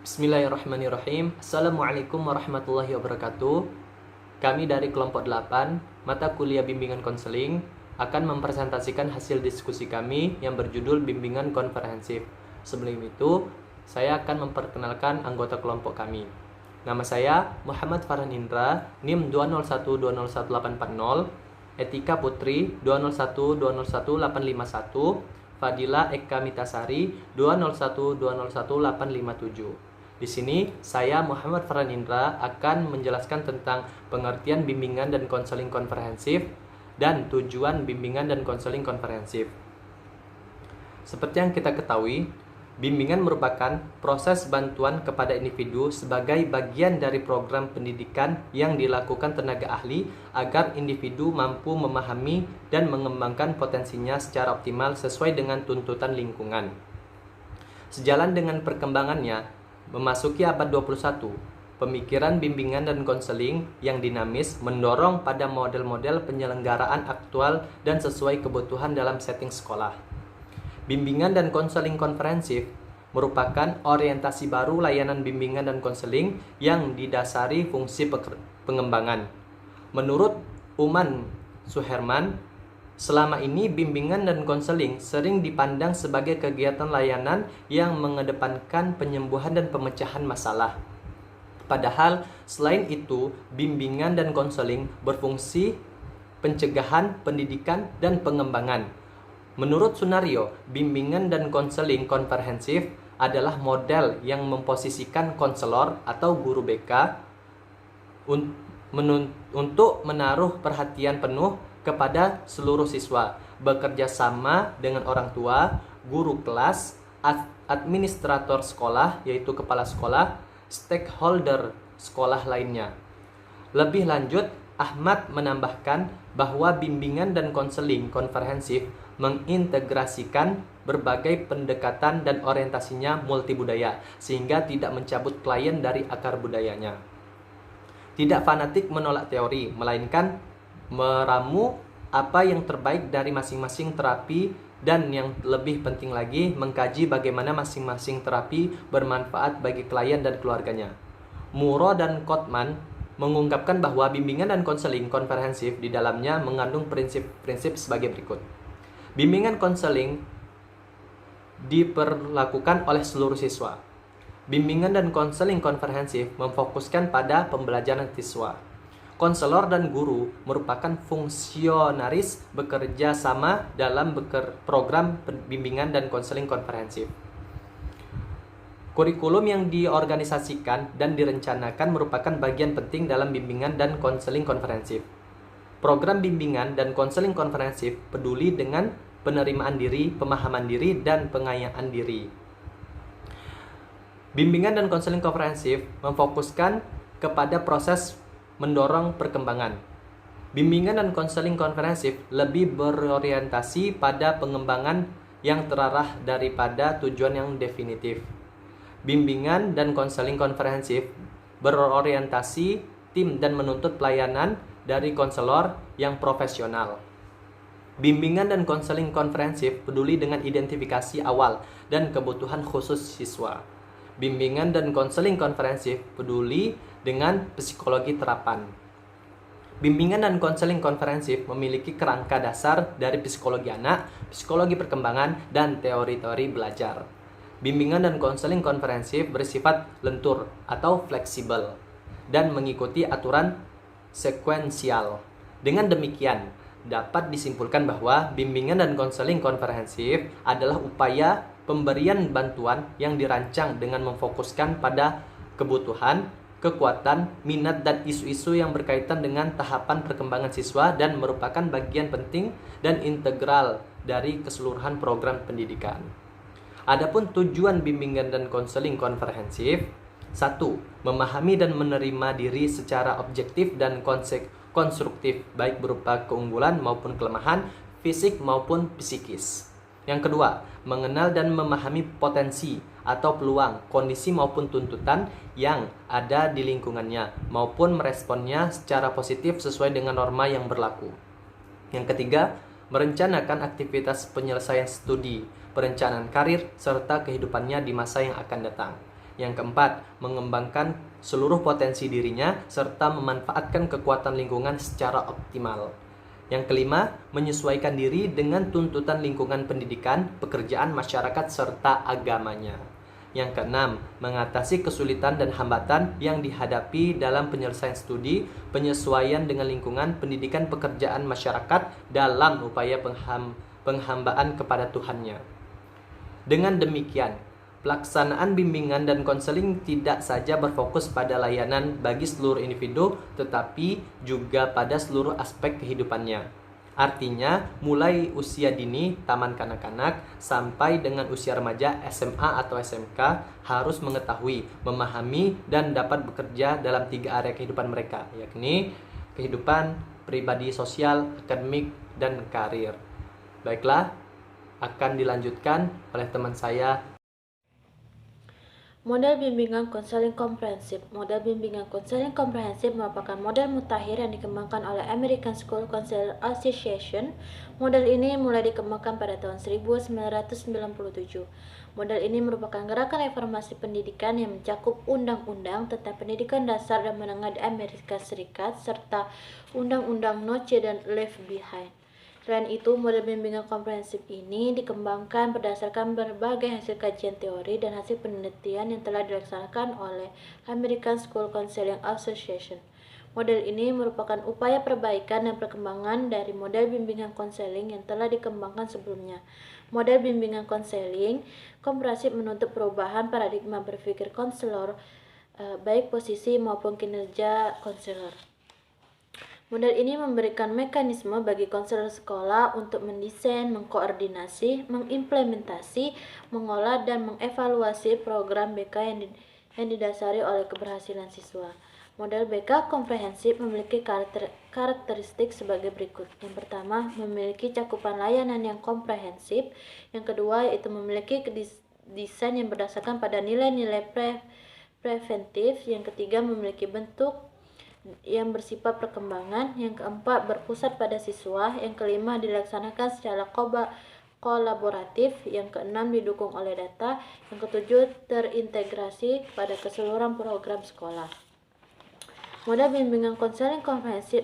Bismillahirrahmanirrahim. Assalamualaikum warahmatullahi wabarakatuh. Kami dari kelompok 8, mata kuliah bimbingan konseling, akan mempresentasikan hasil diskusi kami yang berjudul bimbingan komprehensif. Sebelum itu, saya akan memperkenalkan anggota kelompok kami. Nama saya Muhammad Farhan Indra, NIM 201201840, Etika Putri 201201851, Fadila Eka Mitasari 201201857. Di sini, saya Muhammad Farhan Indra akan menjelaskan tentang pengertian bimbingan dan konseling komprehensif dan tujuan bimbingan dan konseling komprehensif. Seperti yang kita ketahui, bimbingan merupakan proses bantuan kepada individu sebagai bagian dari program pendidikan yang dilakukan tenaga ahli agar individu mampu memahami dan mengembangkan potensinya secara optimal sesuai dengan tuntutan lingkungan. Sejalan dengan perkembangannya, memasuki abad 21, pemikiran bimbingan dan konseling yang dinamis mendorong pada model-model penyelenggaraan aktual dan sesuai kebutuhan dalam setting sekolah. Bimbingan dan konseling komprehensif merupakan orientasi baru layanan bimbingan dan konseling yang didasari fungsi pengembangan. Menurut Uman Suherman, selama ini bimbingan dan konseling sering dipandang sebagai kegiatan layanan yang mengedepankan penyembuhan dan pemecahan masalah. Padahal selain itu, bimbingan dan konseling berfungsi pencegahan, pendidikan, dan pengembangan. Menurut Sunario, bimbingan dan konseling komprehensif adalah model yang memposisikan konselor atau guru BK untuk menaruh perhatian penuh kepada seluruh siswa, bekerja sama dengan orang tua, guru kelas, administrator sekolah yaitu kepala sekolah, stakeholder sekolah lainnya. Lebih lanjut, Ahmad menambahkan bahwa bimbingan dan konseling komprehensif mengintegrasikan berbagai pendekatan dan orientasinya multibudaya sehingga tidak mencabut klien dari akar budayanya. Tidak fanatik menolak teori, melainkan meramu apa yang terbaik dari masing-masing terapi dan yang lebih penting lagi mengkaji bagaimana masing-masing terapi bermanfaat bagi klien dan keluarganya. Muro dan Kotman mengungkapkan bahwa bimbingan dan konseling komprehensif di dalamnya mengandung prinsip-prinsip sebagai berikut. Bimbingan konseling diperlakukan oleh seluruh siswa. Bimbingan dan konseling komprehensif memfokuskan pada pembelajaran siswa. Konselor dan guru merupakan fungsionaris bekerja sama dalam program bimbingan dan konseling komprehensif. Kurikulum yang diorganisasikan dan direncanakan merupakan bagian penting dalam bimbingan dan konseling komprehensif. Program bimbingan dan konseling komprehensif peduli dengan penerimaan diri, pemahaman diri, dan pengayaan diri. Bimbingan dan konseling komprehensif memfokuskan kepada proses mendorong perkembangan. Bimbingan dan konseling komprehensif lebih berorientasi pada pengembangan yang terarah daripada tujuan yang definitif. Bimbingan dan konseling komprehensif berorientasi tim dan menuntut pelayanan dari konselor yang profesional. Bimbingan dan konseling komprehensif peduli dengan identifikasi awal dan kebutuhan khusus siswa. Bimbingan dan konseling komprehensif peduli dengan psikologi terapan. Bimbingan dan konseling komprehensif memiliki kerangka dasar dari psikologi anak, psikologi perkembangan, dan teori-teori belajar. Bimbingan dan konseling komprehensif bersifat lentur atau fleksibel dan mengikuti aturan sekuensial. Dengan demikian, dapat disimpulkan bahwa bimbingan dan konseling komprehensif adalah upaya pemberian bantuan yang dirancang dengan memfokuskan pada kebutuhan, kekuatan, minat, dan isu-isu yang berkaitan dengan tahapan perkembangan siswa dan merupakan bagian penting dan integral dari keseluruhan program pendidikan. Adapun tujuan bimbingan dan konseling komprehensif: 1. Memahami dan menerima diri secara objektif dan konstruktif, baik berupa keunggulan maupun kelemahan, fisik maupun psikis. Yang kedua, mengenal dan memahami potensi atau peluang, kondisi maupun tuntutan yang ada di lingkungannya, maupun meresponnya secara positif sesuai dengan norma yang berlaku. Yang ketiga, merencanakan aktivitas penyelesaian studi, perencanaan karir, serta kehidupannya di masa yang akan datang. Yang keempat, mengembangkan seluruh potensi dirinya serta memanfaatkan kekuatan lingkungan secara optimal. Yang kelima, menyesuaikan diri dengan tuntutan lingkungan pendidikan, pekerjaan masyarakat, serta agamanya. Yang keenam, mengatasi kesulitan dan hambatan yang dihadapi dalam penyelesaian studi, penyesuaian dengan lingkungan, pendidikan, pekerjaan masyarakat dalam upaya penghambaan kepada Tuhannya. Dengan demikian, pelaksanaan bimbingan dan konseling tidak saja berfokus pada layanan bagi seluruh individu, tetapi juga pada seluruh aspek kehidupannya. Artinya, mulai usia dini, taman kanak-kanak, sampai dengan usia remaja, SMA atau SMK, harus mengetahui, memahami, dan dapat bekerja dalam 3 area kehidupan mereka, yakni kehidupan pribadi, sosial, akademik, dan karir. Baiklah, akan dilanjutkan oleh teman saya. Model bimbingan konseling komprehensif. Model bimbingan konseling komprehensif merupakan model mutakhir yang dikembangkan oleh American School Counselor Association. Model ini mulai dikembangkan pada tahun 1997. Model ini merupakan gerakan reformasi pendidikan yang mencakup undang-undang tentang pendidikan dasar dan menengah di Amerika Serikat serta undang-undang Noce dan Left Behind. Selain itu, model bimbingan komprehensif ini dikembangkan berdasarkan berbagai hasil kajian teori dan hasil penelitian yang telah dilaksanakan oleh American School Counseling Association. Model ini merupakan upaya perbaikan dan perkembangan dari model bimbingan konseling yang telah dikembangkan sebelumnya. Model bimbingan konseling komprehensif menuntut perubahan paradigma berpikir konselor, baik posisi maupun kinerja konselor. Model ini memberikan mekanisme bagi konselor sekolah untuk mendesain, mengkoordinasi, mengimplementasi, mengolah, dan mengevaluasi program BK yang didasari oleh keberhasilan siswa. Model BK komprehensif memiliki karakteristik sebagai berikut. Yang pertama, memiliki cakupan layanan yang komprehensif. Yang kedua, yaitu memiliki desain yang berdasarkan pada nilai-nilai preventif. Yang ketiga, memiliki bentuk yang bersifat perkembangan. Yang keempat, berpusat pada siswa. Yang kelima, dilaksanakan secara kolaboratif. Yang keenam, didukung oleh data. Yang ketujuh, terintegrasi pada keseluruhan program sekolah. Model bimbingan konseling komprehensif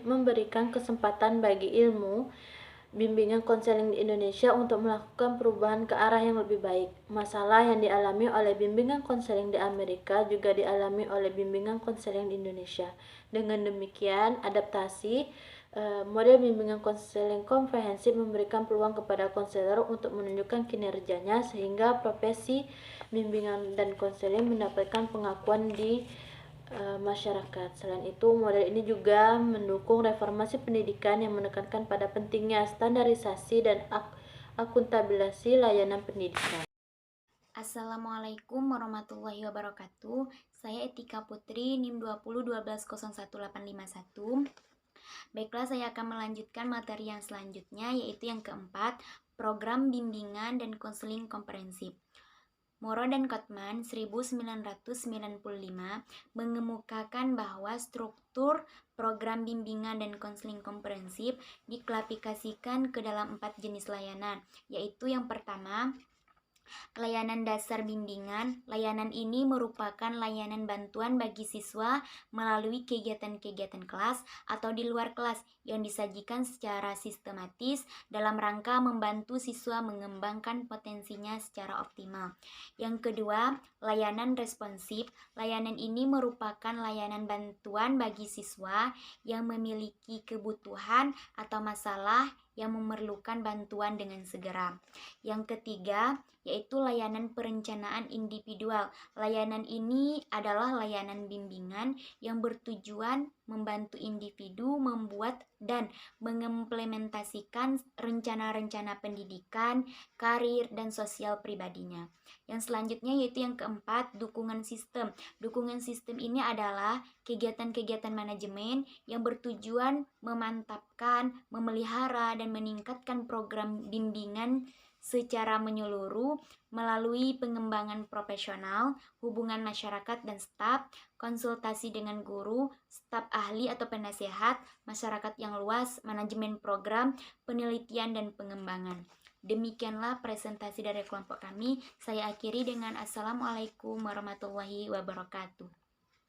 memberikan kesempatan bagi ilmu bimbingan konseling di Indonesia untuk melakukan perubahan ke arah yang lebih baik. Masalah yang dialami oleh bimbingan konseling di Amerika juga dialami oleh bimbingan konseling di Indonesia. Dengan demikian, adaptasi model bimbingan konseling komprehensif memberikan peluang kepada konselor untuk menunjukkan kinerjanya sehingga profesi bimbingan dan konseling mendapatkan pengakuan di masyarakat. Selain itu, model ini juga mendukung reformasi pendidikan yang menekankan pada pentingnya standarisasi dan akuntabilisasi layanan pendidikan. Assalamualaikum warahmatullahi wabarakatuh. Saya Etika Putri, NIM 2012011851. Baiklah, saya akan melanjutkan materi yang selanjutnya, yaitu yang keempat, program bimbingan dan konseling komprehensif. Moro dan Kotman 1995 mengemukakan bahwa struktur program bimbingan dan konseling komprehensif diklasifikasikan ke dalam 4 jenis layanan, yaitu yang pertama, layanan dasar bimbingan. Layanan ini merupakan layanan bantuan bagi siswa melalui kegiatan-kegiatan kelas atau di luar kelas yang disajikan secara sistematis dalam rangka membantu siswa mengembangkan potensinya secara optimal. Yang kedua, layanan responsif. Layanan ini merupakan layanan bantuan bagi siswa yang memiliki kebutuhan atau masalah yang memerlukan bantuan dengan segera. Yang ketiga, yaitu layanan perencanaan individual. Layanan ini adalah layanan bimbingan yang bertujuan membantu individu membuat dan mengimplementasikan rencana-rencana pendidikan, karir, dan sosial pribadinya. Yang selanjutnya yaitu yang keempat, dukungan sistem. Dukungan sistem ini adalah kegiatan-kegiatan manajemen yang bertujuan memantapkan, memelihara, dan meningkatkan program bimbingan secara menyeluruh melalui pengembangan profesional, hubungan masyarakat dan staf, konsultasi dengan guru, staf ahli atau penasehat, masyarakat yang luas, manajemen program, penelitian dan pengembangan. Demikianlah presentasi dari kelompok kami. Saya akhiri dengan Assalamualaikum warahmatullahi wabarakatuh.